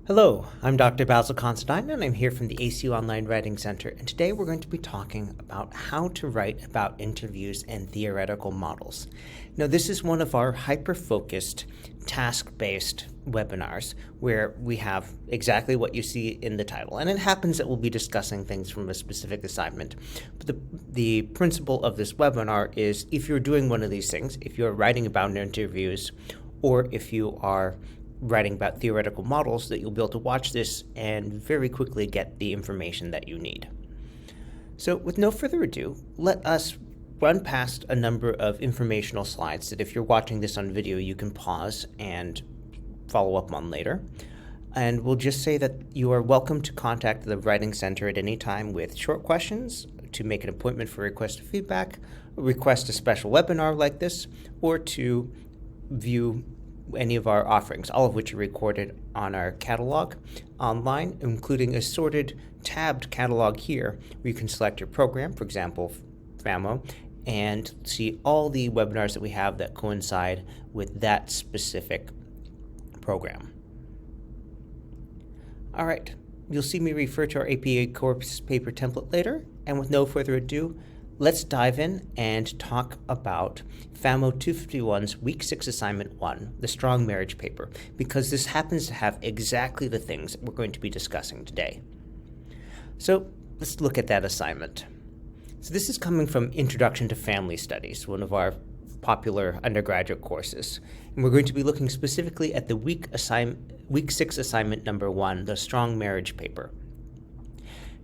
Hello, I'm Dr. Basil Constantine, and I'm here from the ACU Online Writing Center, and today we're going to be talking about how to write about interviews and theoretical models. Now, this is one of our hyper-focused, task-based webinars where we have exactly what you see in the title, and it happens that we'll be discussing things from a specific assignment. But the principle of this webinar is if you're doing one of these things, if you're writing about interviews, or if you are writing about theoretical models, that you'll be able to watch this and very quickly get the information that you need. So with no further ado, let us run past a number of informational slides that if you're watching this on video, you can pause and follow up on later. And we'll just say that you are welcome to contact the Writing Center at any time with short questions, to make an appointment for request feedback, request a special webinar like this, or to view any of our offerings, all of which are recorded on our catalog online, including a sorted tabbed catalog here where you can select your program, for example, FAMO, and see all the webinars that we have that coincide with that specific program. All right, you'll see me refer to our APA course paper template later, and with no further ado, let's dive in and talk about FAMO 251's Week 6 Assignment 1, the Strong Marriage paper, because this happens to have exactly the things that we're going to be discussing today. So let's look at that assignment. So this is coming from Introduction to Family Studies, one of our popular undergraduate courses. And we're going to be looking specifically at the Week 6 Assignment number 1, the Strong Marriage paper.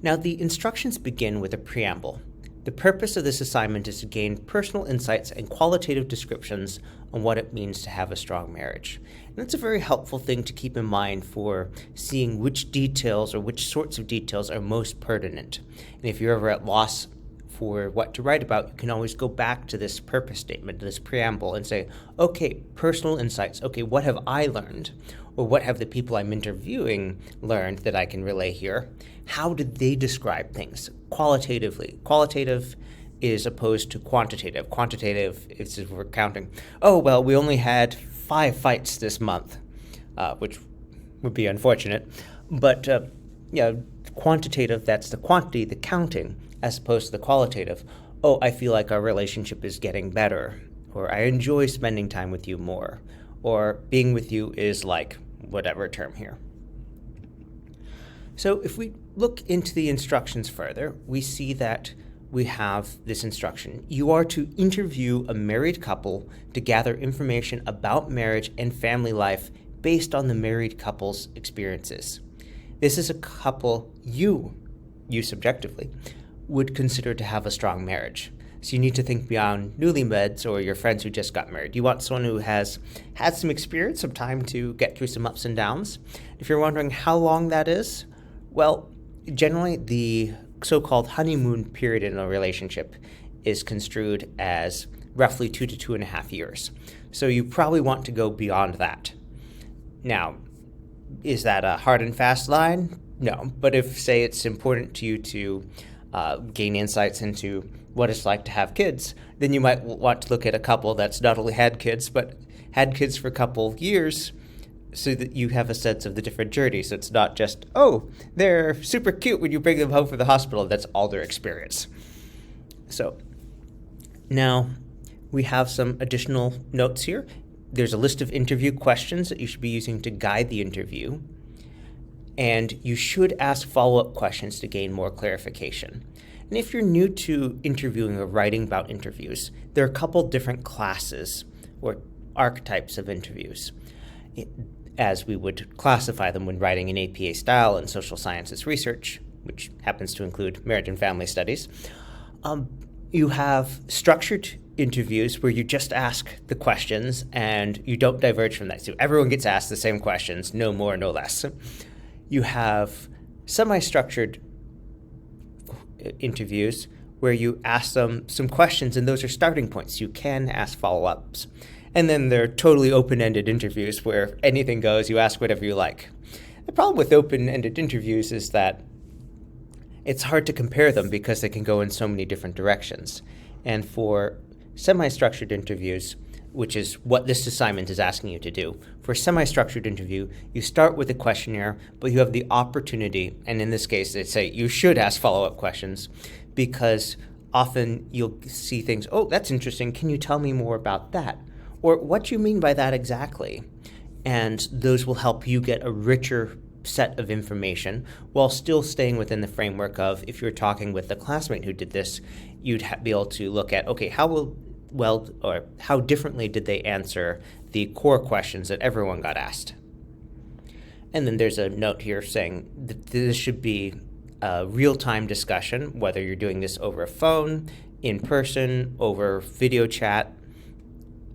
Now, the instructions begin with a preamble. The purpose of this assignment is to gain personal insights and qualitative descriptions on what it means to have a strong marriage. And that's a very helpful thing to keep in mind for seeing which details or which sorts of details are most pertinent. And if you're ever at loss for what to write about, you can always go back to this purpose statement, this preamble, and say, okay, personal insights. Okay, what have I learned? Or what have the people I'm interviewing learned that I can relay here? How did they describe things qualitatively? Qualitative is opposed to quantitative. Quantitative is if we're counting, oh, well, we only had 5 fights this month, which would be unfortunate. But quantitative, that's the quantity, the counting, as opposed to the qualitative. Oh, I feel like our relationship is getting better, or I enjoy spending time with you more, or being with you is like whatever term here. So if we look into the instructions further, we see that we have this instruction. You are to interview a married couple to gather information about marriage and family life based on the married couple's experiences. This is a couple you subjectively, would consider to have a strong marriage. So you need to think beyond newlyweds or your friends who just got married. You want someone who has had some experience, some time to get through some ups and downs. If you're wondering how long that is, well, generally the so-called honeymoon period in a relationship is construed as roughly 2 to 2.5 years. So you probably want to go beyond that. Now, is that a hard and fast line? No, but if, say, it's important to you to gain insights into what it's like to have kids, then you might want to look at a couple that's not only had kids, but had kids for a couple of years so that you have a sense of the different journeys. So it's not just, oh, they're super cute when you bring them home from the hospital. That's all their experience. So now we have some additional notes here. There's a list of interview questions that you should be using to guide the interview. And you should ask follow-up questions to gain more clarification. And if you're new to interviewing or writing about interviews, there are a couple different classes or archetypes of interviews, as we would classify them when writing in APA style and social sciences research, which happens to include marriage and family studies. You have structured interviews where you just ask the questions and you don't diverge from that. So everyone gets asked the same questions, no more, no less. You have semi-structured interviews where you ask them some questions, and those are starting points. You can ask follow-ups. And then there are totally open-ended interviews where anything goes, you ask whatever you like. The problem with open-ended interviews is that it's hard to compare them because they can go in so many different directions. And for semi-structured interviews, which is what this assignment is asking you to do. For a semi-structured interview, you start with a questionnaire, but you have the opportunity, and in this case, they say you should ask follow-up questions, because often you'll see things, oh, that's interesting, can you tell me more about that? Or what do you mean by that exactly? And those will help you get a richer set of information while still staying within the framework of, if you're talking with a classmate who did this, you'd be able to look at, okay, how differently did they answer the core questions that everyone got asked? And then there's a note here saying that this should be a real-time discussion, whether you're doing this over a phone, in person, over video chat,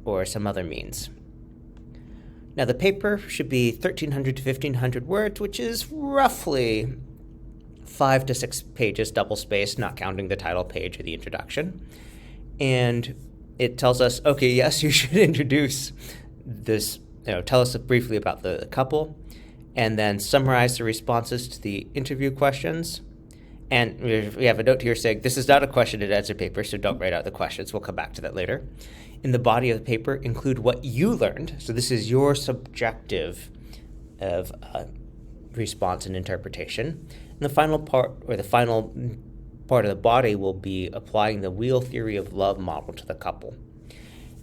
or some other means. Now, the paper should be 1,300 to 1,500 words, which is roughly 5 to 6 pages double-spaced, not counting the title page or the introduction. And it tells us, okay, yes, you should introduce this, tell us briefly about the couple, and then summarize the responses to the interview questions. And we have a note here saying, this is not a question and answer paper, so don't write out the questions. We'll come back to that later. In the body of the paper, include what you learned. So this is your subjective of response and interpretation. And the final part of the body will be applying the wheel theory of love model to the couple.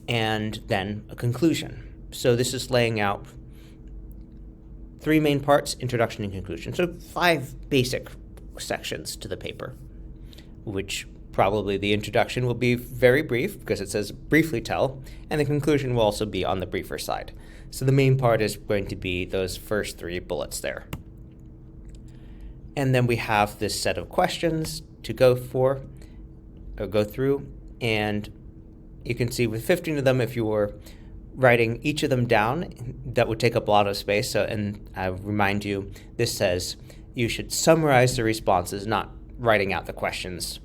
And then a conclusion. So this is laying out 3 main parts, introduction and conclusion. So 5 basic sections to the paper, which probably the introduction will be very brief because it says briefly tell, and the conclusion will also be on the briefer side. So the main part is going to be those first 3 bullets there. And then we have this set of questions to go through, and you can see with 15 of them, if you were writing each of them down, that would take up a lot of space. So, and I remind you, this says you should summarize the responses, not writing out the questions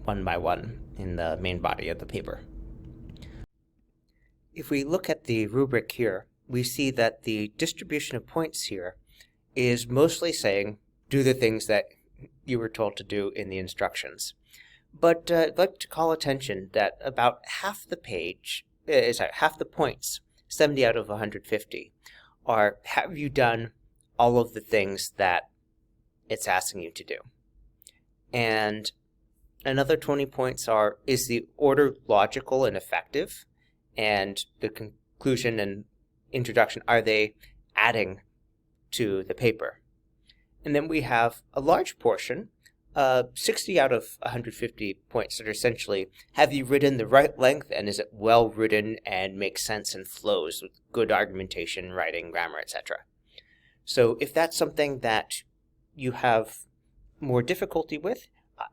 one by one in the main body of the paper. If we look at the rubric here, we see that the distribution of points here is mostly saying, do the things that you were told to do in the instructions. But I'd like to call attention that about half the points, 70 out of 150, are have you done all of the things that it's asking you to do? And another 20 points are, is the order logical and effective? And the conclusion and introduction, are they adding to the paper? And then we have a large portion, 60 out of 150 points that are essentially, have you written the right length and is it well written and makes sense and flows with good argumentation, writing, grammar, etc. So if that's something that you have more difficulty with,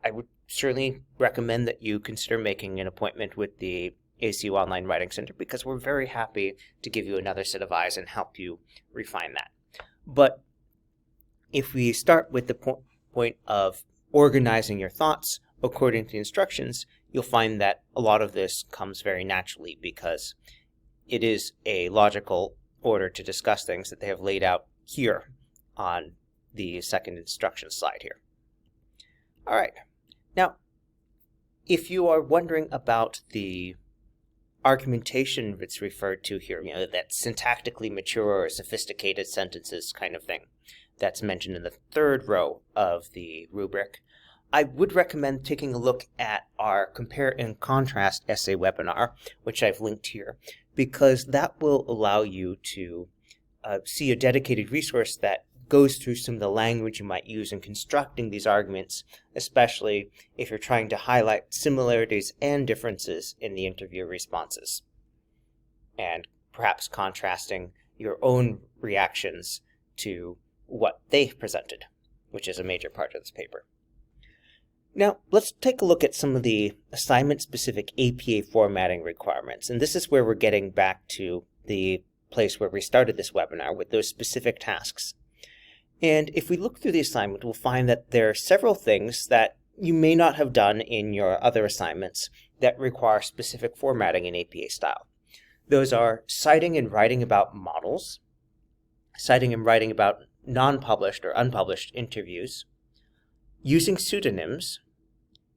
I would certainly recommend that you consider making an appointment with the ACU Online Writing Center, because we're very happy to give you another set of eyes and help you refine that. But if we start with the point of organizing your thoughts according to the instructions, you'll find that a lot of this comes very naturally because it is a logical order to discuss things that they have laid out here on the second instruction slide here. All right. Now, if you are wondering about the argumentation that's referred to here, that syntactically mature or sophisticated sentences kind of thing that's mentioned in the 3rd row of the rubric, I would recommend taking a look at our Compare and Contrast essay webinar, which I've linked here, because that will allow you to see a dedicated resource that goes through some of the language you might use in constructing these arguments, especially if you're trying to highlight similarities and differences in the interview responses, and perhaps contrasting your own reactions to what they presented, which is a major part of this paper. Now, let's take a look at some of the assignment-specific APA formatting requirements, and this is where we're getting back to the place where we started this webinar with those specific tasks. And if we look through the assignment, we'll find that there are several things that you may not have done in your other assignments that require specific formatting in APA style. Those are citing and writing about models, citing and writing about non-published or unpublished interviews, using pseudonyms,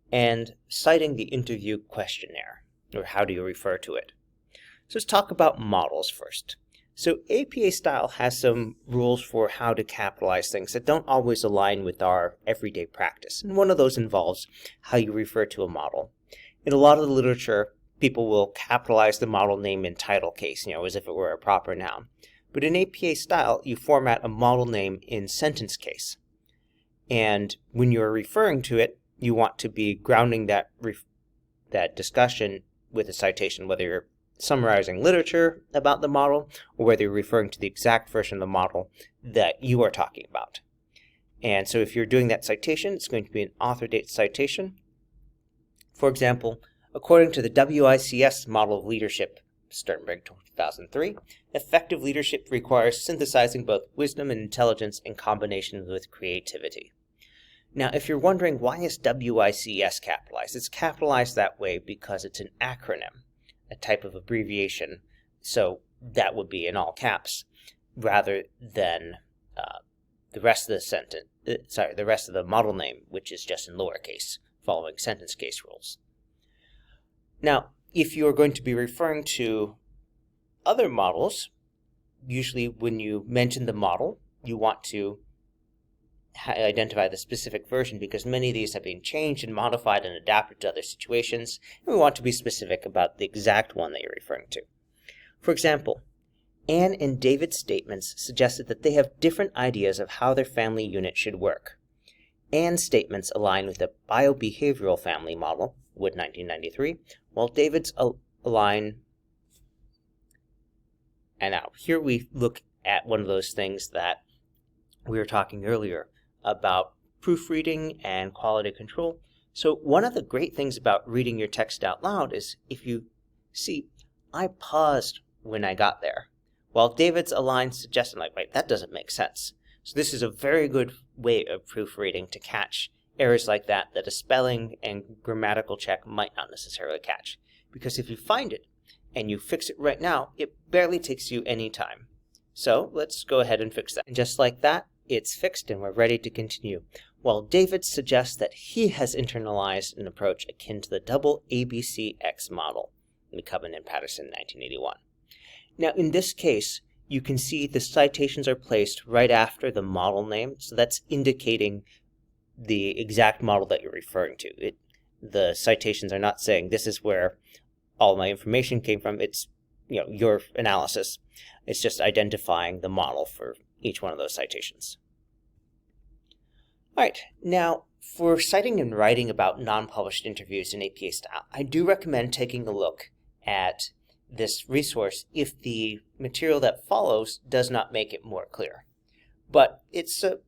and citing the interview questionnaire, or how do you refer to it. So let's talk about models first. So APA style has some rules for how to capitalize things that don't always align with our everyday practice. And one of those involves how you refer to a model. In a lot of the literature, people will capitalize the model name in title case, as if it were a proper noun. But in APA style, you format a model name in sentence case. And when you're referring to it, you want to be grounding that discussion with a citation, whether you're summarizing literature about the model or whether you're referring to the exact version of the model that you are talking about. And so if you're doing that citation, it's going to be an author date citation. For example, according to the WICS model of leadership, Sternberg 2003, effective leadership requires synthesizing both wisdom and intelligence in combination with creativity. Now, if you're wondering why is WICS capitalized, it's capitalized that way because it's an acronym, a type of abbreviation, so that would be in all caps, rather than the rest of the model name, which is just in lowercase, following sentence case rules. Now, if you're going to be referring to other models, usually when you mention the model, you want to identify the specific version because many of these have been changed and modified and adapted to other situations, and we want to be specific about the exact one that you're referring to. For example, Anne and David's statements suggested that they have different ideas of how their family unit should work. Anne's statements align with the biobehavioral family model, Wood 1993, while David's align. And now, here we look at one of those things that we were talking earlier about proofreading and quality control. So one of the great things about reading your text out loud is if you see, I paused when I got there, while David's align suggesting, wait, that doesn't make sense. So this is a very good way of proofreading to catch errors like that a spelling and grammatical check might not necessarily catch. Because if you find it and you fix it right now, it barely takes you any time. So let's go ahead and fix that. And just like that, it's fixed and we're ready to continue. While David suggests that he has internalized an approach akin to the double ABCX model, McCubbin and Patterson, 1981. Now in this case, you can see the citations are placed right after the model name, so that's indicating the exact model that you're referring to. The citations are not saying this is where all my information came from. It's your analysis. It's just identifying the model for each one of those citations. All right, now for citing and writing about non-published interviews in APA style, I do recommend taking a look at this resource if the material that follows does not make it more clear. But it's a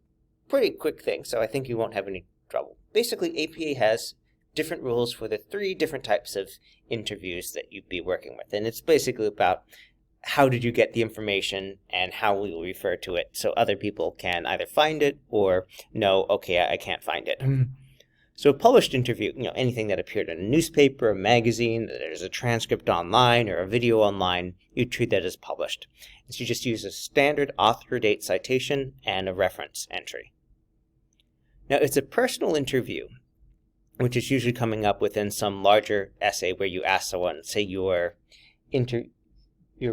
pretty quick thing, so I think you won't have any trouble. Basically, APA has different rules for the 3 different types of interviews that you'd be working with. And it's basically about how did you get the information and how we will refer to it so other people can either find it or know, okay, I can't find it. So a published interview, anything that appeared in a newspaper, a magazine, there's a transcript online or a video online, you treat that as published. So you just use a standard author date citation and a reference entry. Now it's a personal interview, which is usually coming up within some larger essay where you ask someone, say you're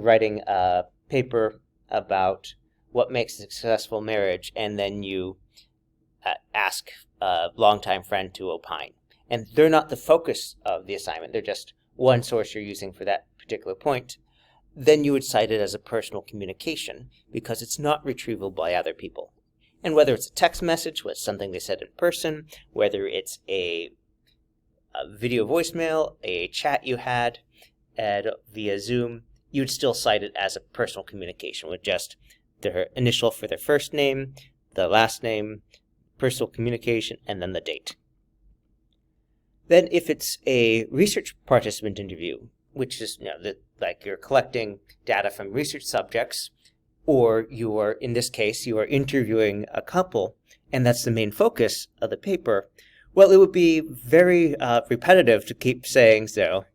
writing a paper about what makes a successful marriage, and then you ask a longtime friend to opine. And they're not the focus of the assignment, they're just one source you're using for that particular point. Then you would cite it as a personal communication because it's not retrievable by other people. And whether it's a text message, whether it's something they said in person, whether it's a video voicemail, a chat you had via Zoom, you'd still cite it as a personal communication with just their initial for their first name, the last name, personal communication, and then the date. Then if it's a research participant interview, which is like you're collecting data from research subjects, or in this case, you are interviewing a couple, and that's the main focus of the paper, well, it would be very repetitive to keep saying so.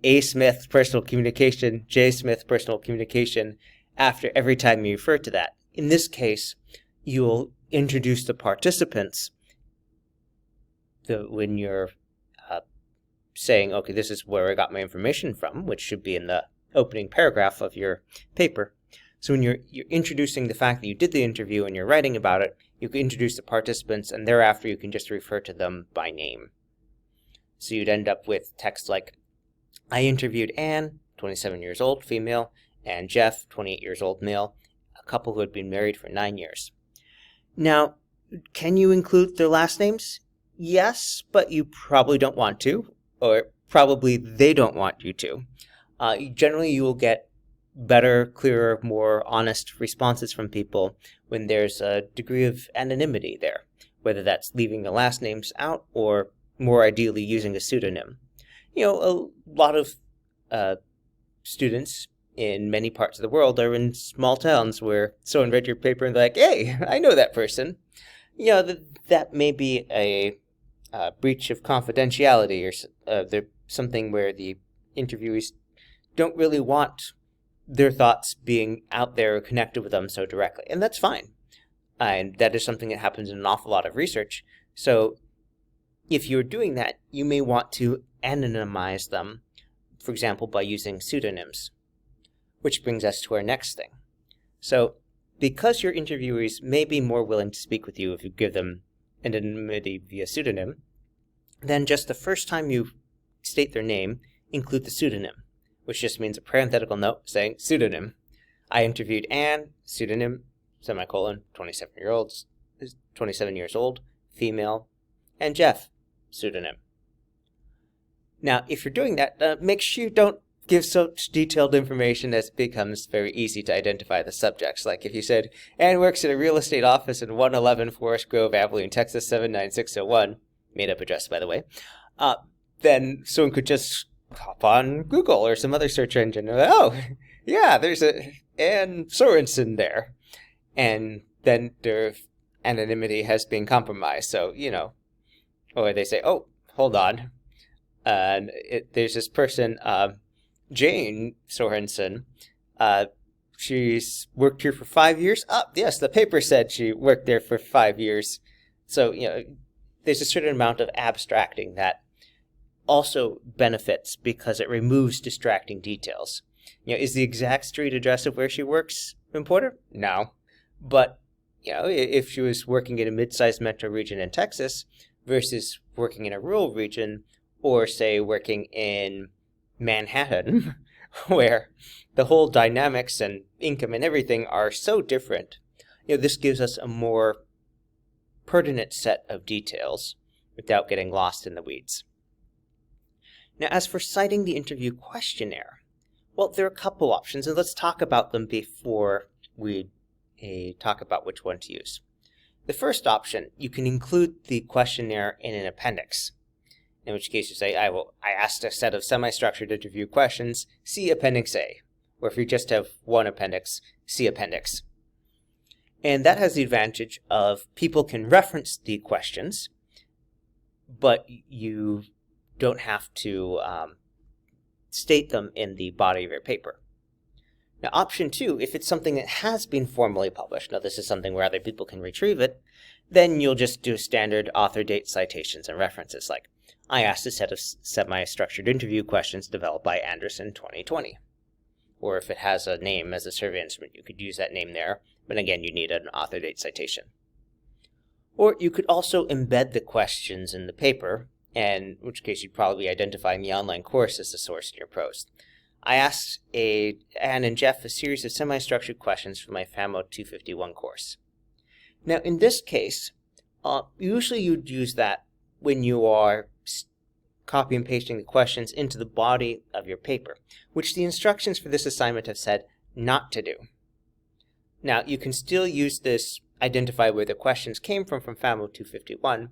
A. Smith, personal communication, J. Smith, personal communication, after every time you refer to that. In this case, you'll introduce the participants when you're saying, okay, this is where I got my information from, which should be in the opening paragraph of your paper. So when you're introducing the fact that you did the interview and you're writing about it, you can introduce the participants, and thereafter you can just refer to them by name. So you'd end up with text like, I interviewed Anne, 27 years old, female, and Jeff, 28 years old, male, a couple who had been married for 9 years. Now, can you include their last names? Yes, but you probably don't want to, or probably they don't want you to. Generally, you will get better, clearer, more honest responses from people when there's a degree of anonymity there, whether that's leaving the last names out or more ideally using a pseudonym. You know, a lot of students in many parts of the world are in small towns where someone read your paper and they're like, hey, I know that person. You know, that may be a breach of confidentiality or something where the interviewees don't really want their thoughts being out there or connected with them so directly. And that's fine. And that is something that happens in an awful lot of research. So if you're doing that, you may want to anonymize them, for example, by using pseudonyms. Which brings us to our next thing. So because your interviewees may be more willing to speak with you if you give them anonymity via pseudonym, then just the first time you state their name, include the pseudonym, which just means a parenthetical note saying pseudonym. I interviewed Anne, pseudonym, semicolon, 27 years old, female, and Jeff, pseudonym. Now, if you're doing that, make sure you don't give such detailed information as it becomes very easy to identify the subjects. Like if you said, Anne works at a real estate office in 111 Forest Grove, Abilene, Texas, 79601, made up address, by the way, then someone could just hop on Google or some other search engine and oh, yeah, there's a Anne Sorensen there. And then their anonymity has been compromised. So, you know, or they say, oh, hold on. There's this person, Jane Sorensen. She's worked here for 5 years. Yes, the paper said she worked there for 5 years. So, you know, there's a certain amount of abstracting that also benefits because it removes distracting details. You know, is the exact street address of where she works important? No. But, you know, if she was working in a mid-sized metro region in Texas versus working in a rural region, or say working in Manhattan, where the whole dynamics and income and everything are so different, you know, this gives us a more pertinent set of details without getting lost in the weeds. Now, as for citing the interview questionnaire, well, there are a couple options, and let's talk about them before we talk about which one to use. The first option, you can include the questionnaire in an appendix, in which case you say, I asked a set of semi-structured interview questions, see Appendix A. Or if you just have one appendix, see Appendix. And that has the advantage of people can reference the questions, but you don't have to state them in the body of your paper. Now, option 2, if it's something that has been formally published, now this is something where other people can retrieve it, then you'll just do standard author date citations and references like, I asked a set of semi-structured interview questions developed by Anderson 2020. Or if it has a name as a survey instrument, you could use that name there, but again, you need an author date citation. Or you could also embed the questions in the paper, and in which case you'd probably be identifying the online course as the source in your post. I asked Anne and Jeff a series of semi-structured questions for my FAMO 251 course. Now, in this case, usually you'd use that when you are copy and pasting the questions into the body of your paper, which the instructions for this assignment have said not to do. Now, you can still use this identify where the questions came from FAMO 251,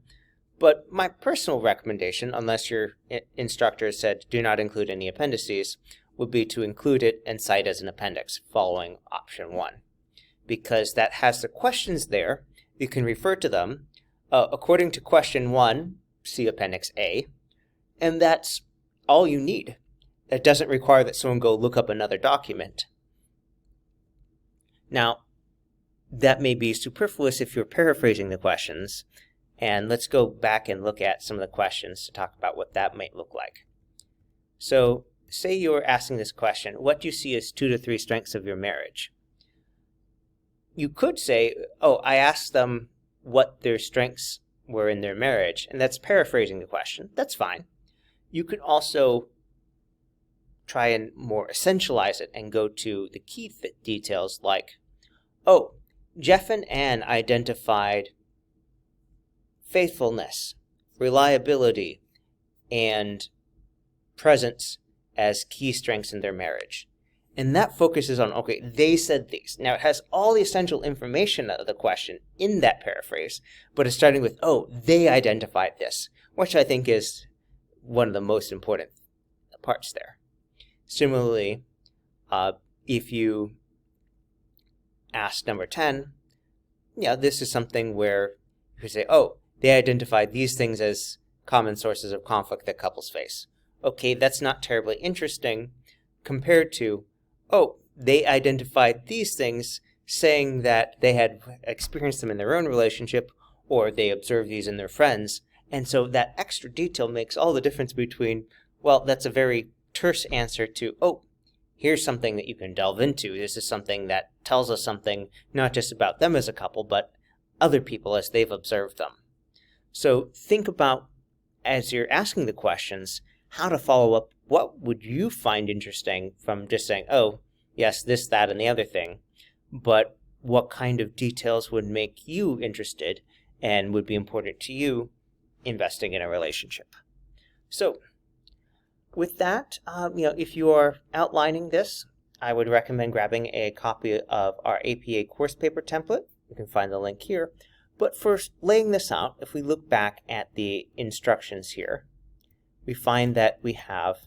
but my personal recommendation, unless your instructor said do not include any appendices, would be to include it and cite as an appendix following option 1. Because that has the questions there, you can refer to them according to question 1, see Appendix A, and that's all you need. It doesn't require that someone go look up another document. Now, that may be superfluous if you're paraphrasing the questions, and let's go back and look at some of the questions to talk about what that might look like. So, say you're asking this question, what do you see as 2 to 3 strengths of your marriage? You could say, oh, I asked them what their strengths were in their marriage, and that's paraphrasing the question. That's fine. You could also try and more essentialize it and go to the key details like, oh, Jeff and Ann identified faithfulness, reliability, and presence as key strengths in their marriage. And that focuses on, okay, they said these. Now, it has all the essential information of the question in that paraphrase, but it's starting with, oh, they identified this, which I think is one of the most important parts there. Similarly, if you ask number 10, this is something where you say, oh, they identified these things as common sources of conflict that couples face. Okay, that's not terribly interesting compared to, oh, they identified these things saying that they had experienced them in their own relationship or they observed these in their friends. And so that extra detail makes all the difference between, well, that's a very terse answer to, oh, here's something that you can delve into. This is something that tells us something not just about them as a couple, but other people as they've observed them. So think about, as you're asking the questions, how to follow up. What would you find interesting from just saying, oh, yes, this, that, and the other thing, but what kind of details would make you interested and would be important to you investing in a relationship? So with that, if you are outlining this, I would recommend grabbing a copy of our APA course paper template. You can find the link here. But first, laying this out, if we look back at the instructions here, we find that we have,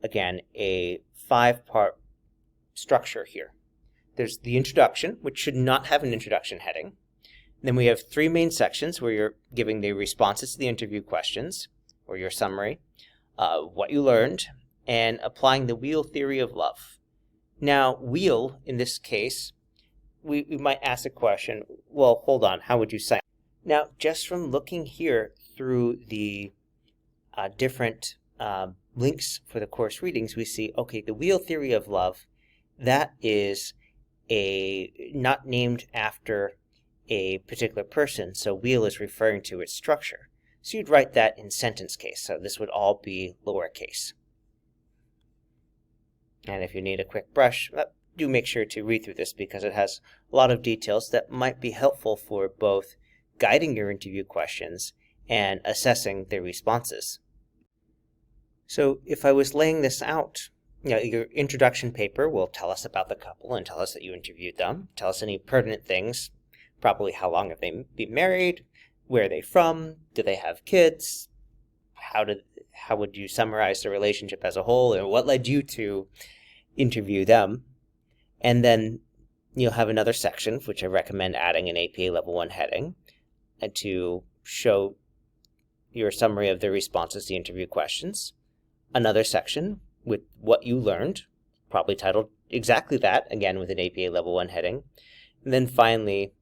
again, a 5-part structure here. There's the introduction, which should not have an introduction heading. Then we have 3 main sections where you're giving the responses to the interview questions, or your summary, what you learned, and applying the wheel theory of love. Now, wheel, in this case, we might ask a question, well, hold on, how would you cite? Now, just from looking here through the different links for the course readings, we see, okay, the wheel theory of love, that is not named after a particular person, so wheel is referring to its structure. So you'd write that in sentence case, so this would all be lowercase. And if you need a quick brush, do make sure to read through this because it has a lot of details that might be helpful for both guiding your interview questions and assessing their responses. So if I was laying this out, your introduction paper will tell us about the couple and tell us that you interviewed them, tell us any pertinent things, probably how long have they been married, where are they from, do they have kids, how would you summarize the relationship as a whole, and what led you to interview them. And then you'll have another section, which I recommend adding an APA Level 1 heading, and to show your summary of the responses to the interview questions. Another section with what you learned, probably titled exactly that, again with an APA Level 1 heading. And then finally,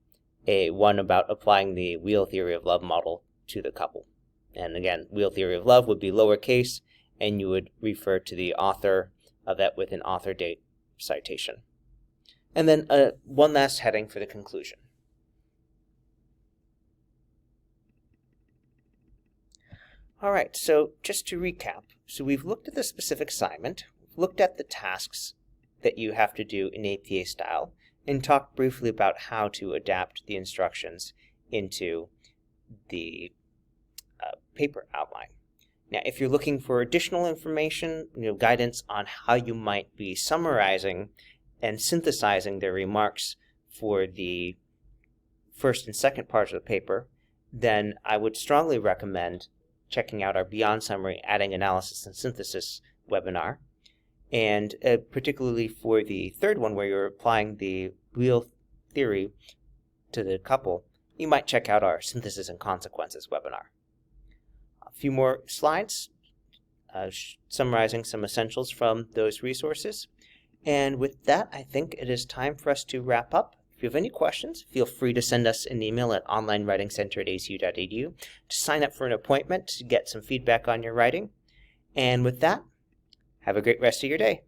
one about applying the wheel theory of love model to the couple. And again, wheel theory of love would be lowercase, and you would refer to the author of that with an author date citation. And then one last heading for the conclusion. All right, so just to recap, so we've looked at the specific assignment, looked at the tasks that you have to do in APA style, and talked briefly about how to adapt the instructions into the paper outline. Now, if you're looking for additional information, guidance on how you might be summarizing and synthesizing their remarks for the first and second parts of the paper, then I would strongly recommend checking out our Beyond Summary Adding Analysis and Synthesis webinar. And particularly for the third one where you're applying the wheel theory to the couple, you might check out our Synthesis and Consequences webinar. A few more slides summarizing some essentials from those resources. And with that, I think it is time for us to wrap up. If you have any questions, feel free to send us an email at onlinewritingcenter@acu.edu to sign up for an appointment to get some feedback on your writing. And with that, Have a great rest of your day.